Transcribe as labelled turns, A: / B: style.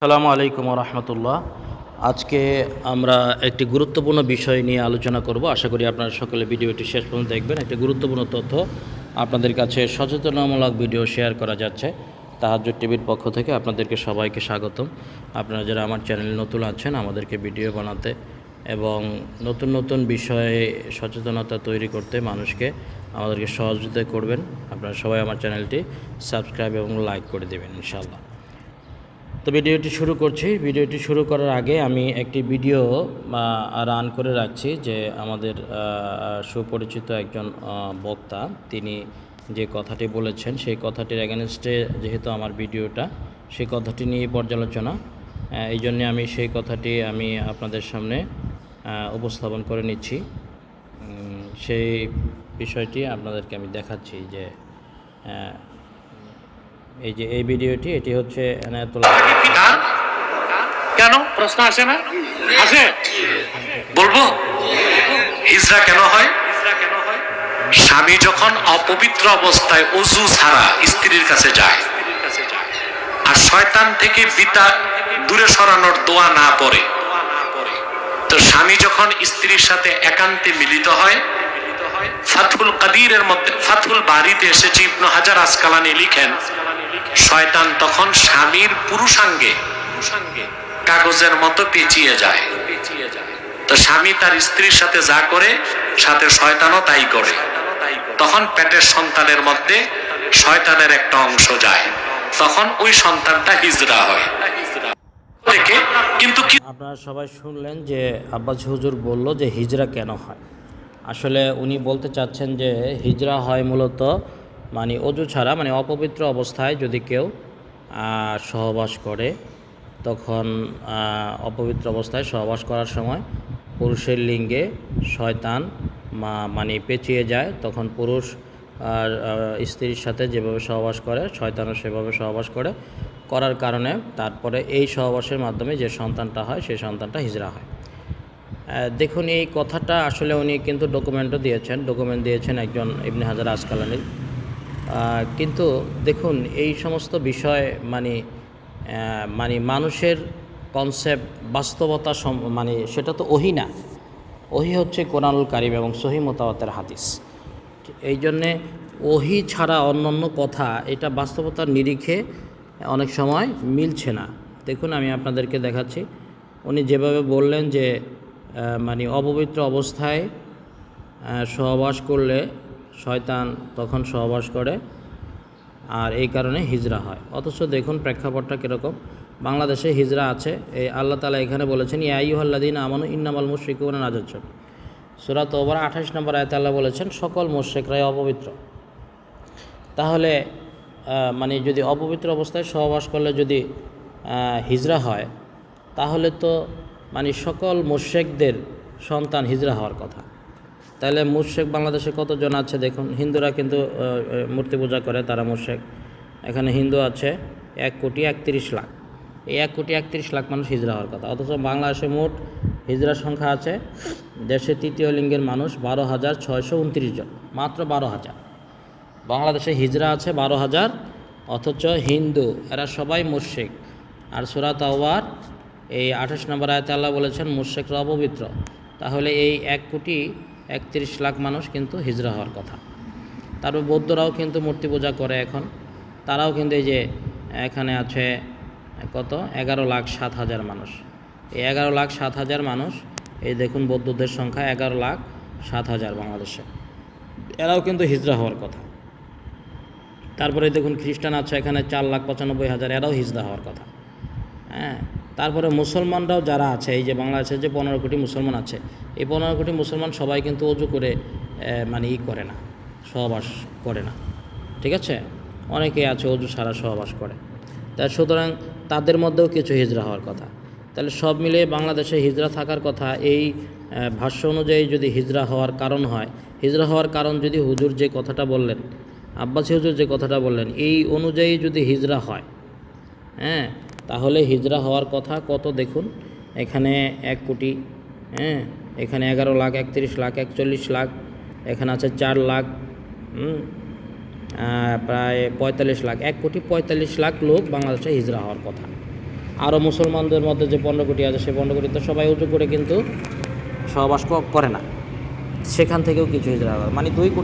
A: আসসালামু আলাইকুম রহমতুল্লাহ। আজকে আমরা একটি গুরুত্বপূর্ণ বিষয় নিয়ে আলোচনা করব। আশা করি আপনারা সকলে ভিডিওটি শেষ পর্যন্ত দেখবেন। একটি গুরুত্বপূর্ণ তথ্য আপনাদের কাছে সচেতনামূলক ভিডিও শেয়ার করা যাচ্ছে তাহাজ্জুদ টিভির পক্ষ থেকে। আপনাদেরকে সবাইকে স্বাগতম। আপনারা যারা আমার চ্যানেলে নতুন আছেন, আমাদেরকে ভিডিও বানাতে এবং নতুন নতুন বিষয়ে সচেতনতা তৈরি করতে মানুষকে আমাদেরকে সহযোগিতা করবেন। আপনারা সবাই আমার চ্যানেলটি সাবস্ক্রাইব এবং লাইক করে দেবেন ইনশাআল্লাহ। তো ভিডিওটি শুরু করছি। ভিডিওটি শুরু করার আগে আমি একটি ভিডিও রান করে রাখছি যে আমাদের সুপরিচিত একজন বক্তা তিনি যে কথাটি বলেছেন সেই কথাটির এগেনস্টে যেহেতু আমার ভিডিওটা, সেই কথাটি নিয়ে পর্যালোচনা, এই জন্যে আমি সেই কথাটি আমি আপনাদের সামনে উপস্থাপন করে নিচ্ছি। সেই বিষয়টি আপনাদেরকে আমি দেখাচ্ছি যে এই যে এই ভিডিওটি, এটি হচ্ছে এনায়েতুল্লাহ।
B: কেন প্রশ্ন আসে না? আসে, বলবো হিজরা কেন হয়? স্বামী যখন অপবিত্র অবস্থায় ওযু ছাড়া স্ত্রীর কাছে যায় আর শয়তান থেকে বিতা দূরে সরানোর দোয়া না পড়ে, তো স্বামী যখন স্ত্রীর সাথে একান্তে মিলিত হয়, ফাতহুল কাদিরের মধ্যে, ফাতহুল বারীতে এসেছে, ইবনে হাজার আসকালানী লিখেন, শয়তান তখন স্বামীর পুরুষাঙ্গে কাগজের মতো পেঁচিয়ে যায়। তো স্বামী তার স্ত্রীর সাথে যা করে সাথে শয়তানও তাই করে। তখন পেটের সন্তানের মধ্যে শয়তানের একটা অংশ যায়, তখন ওই সন্তানটা হিজরা হয়। কিন্তু
A: আপনারা সবাই শুনলেন যে আব্বাস হুজুর বলল যে হিজরা কেন হয়। আসলে উনি বলতে চাচ্ছেন যে হিজরা হয় মূলত মানে অজু ছাড়া, মানে অপবিত্র অবস্থায় যদি কেউ সহবাস করে, তখন অপবিত্র অবস্থায় সহবাস করার সময় পুরুষের লিঙ্গে শয়তান মানে পেঁচিয়ে যায়। তখন পুরুষ আর স্ত্রীর সাথে যেভাবে সহবাস করে শয়তানও সেভাবে সহবাস করার কারণে তারপরে এই সহবাসের মাধ্যমে যে সন্তানটা হয় সেই সন্তানটা হিজরা হয়। দেখুন, এই কথাটা আসলে উনি কিন্তু ডকুমেন্ট দিয়েছেন একজন ইবনে হাজার আসকালানীর। কিন্তু দেখুন, এই সমস্ত বিষয় মানে মানুষের কনসেপ্ট, বাস্তবতা মানে সেটা তো ওহী না। ওহী হচ্ছে কোরআনুল কারীম এবং সহিহ মুতাওয়াতির হাদিস। এই জন্যে ওহী ছাড়া অন্যান্য কথা এটা বাস্তবতার নিরিখে অনেক সময় মিলছে না। দেখুন, আমি আপনাদেরকে দেখাচ্ছি। উনি যেভাবে বললেন যে মানে অপবিত্র অবস্থায় সহবাস করলে শয়তান তখন সহবাস করে আর এই কারণে হিজরা হয়। অথচ দেখুন প্রেক্ষাপটটা কীরকম। বাংলাদেশে হিজরা আছে। এই আল্লাহ তাআলা এখানে বলেছেন, ইয়া আইয়ুহাল্লাযীনা আমানু ইন্নামাল মুশরিকুনা নাজাসুন। সূরা তওবার 28 নম্বর আয়াতে আল্লাহ বলেছেন সকল মুশরিকরাই অপবিত্র। তাহলে মানে যদি অপবিত্র অবস্থায় সহবাস করলে যদি হিজরা হয়, তাহলে তো মানে সকল মুশরিকদের সন্তান হিজরা হওয়ার কথা। তাহলে মুশরিক বাংলাদেশে কতজন আছে দেখুন। হিন্দুরা কিন্তু মূর্তি পূজা করে, তারা মুশরিক। এখানে হিন্দু আছে 1,31,00,000। এই 1,31,00,000 মানুষ হিজরা হওয়ার কথা। অথচ বাংলাদেশে মোট হিজরার সংখ্যা আছে দেশে তৃতীয় লিঙ্গের মানুষ 12,629 জন, মাত্র 12,000। বাংলাদেশে হিজরা আছে 12,000, অথচ হিন্দু এরা সবাই মুশরিক। আর সূরা তাওবার এই 28 নম্বর আয়াতে আল্লাহ বলেছেন মুশরিকরা অপবিত্র। তাহলে এই 1,31,00,000 মানুষ কিন্তু হিজরা হওয়ার কথা। তারপর বৌদ্ধরাও কিন্তু মূর্তি পূজা করে এখন। তারাও কিন্তু এই যে এখানে আছে কত 11,07,000 মানুষ। এই 11,07,000 মানুষ, এই দেখুন বৌদ্ধদের সংখ্যা 11,07,000 বাংলাদেশে। এরাও কিন্তু হিজরা হওয়ার কথা। তারপরে দেখুন খ্রিস্টান আছে এখানে 4,95,000, এরাও হিজরা হওয়ার কথা। হ্যাঁ, তারপরে মুসলমানরাও যারা আছে, এই যে বাংলাদেশে যে 15 কোটি মুসলমান আছে, এই 15 কোটি মুসলমান সবাই কিন্তু অজু করে মানে করে না, সহবাস করে না। ঠিক আছে, অনেকেই আছে অজু ছাড়া সহবাস করে। তা সুতরাং তাদের মধ্যেও কিছু হিজরা হওয়ার কথা। তাহলে সব মিলে বাংলাদেশে হিজরা থাকার কথা। এই ভাষ্য অনুযায়ী যদি হিজরা হওয়ার কারণ হয়, হিজরা হওয়ার কারণ যদি হুজুর যে কথাটা বললেন, আব্বাসী হুজুর যে কথাটা বললেন, এই অনুযায়ী যদি হিজরা হয়, হ্যাঁ, তাহলে হিজরা হওয়ার কথা কত দেখুন। এখানে 1 কোটি, হ্যাঁ, এখানে 11,31,00,000, 41,00,000, এখানে আছে 4 লাখ, প্রায় 45 লাখ, 1,45,00,000 লোক বাংলাদেশে হিজরা হওয়ার কথা। আরও মুসলমানদের মধ্যে যে 15 কোটি আছে সেই 15 কোটি তো সবাই উজু করে কিন্তু সহবাস করে না, সেখান থেকেও কিছু হিজরা করে, মানে 2 কোটি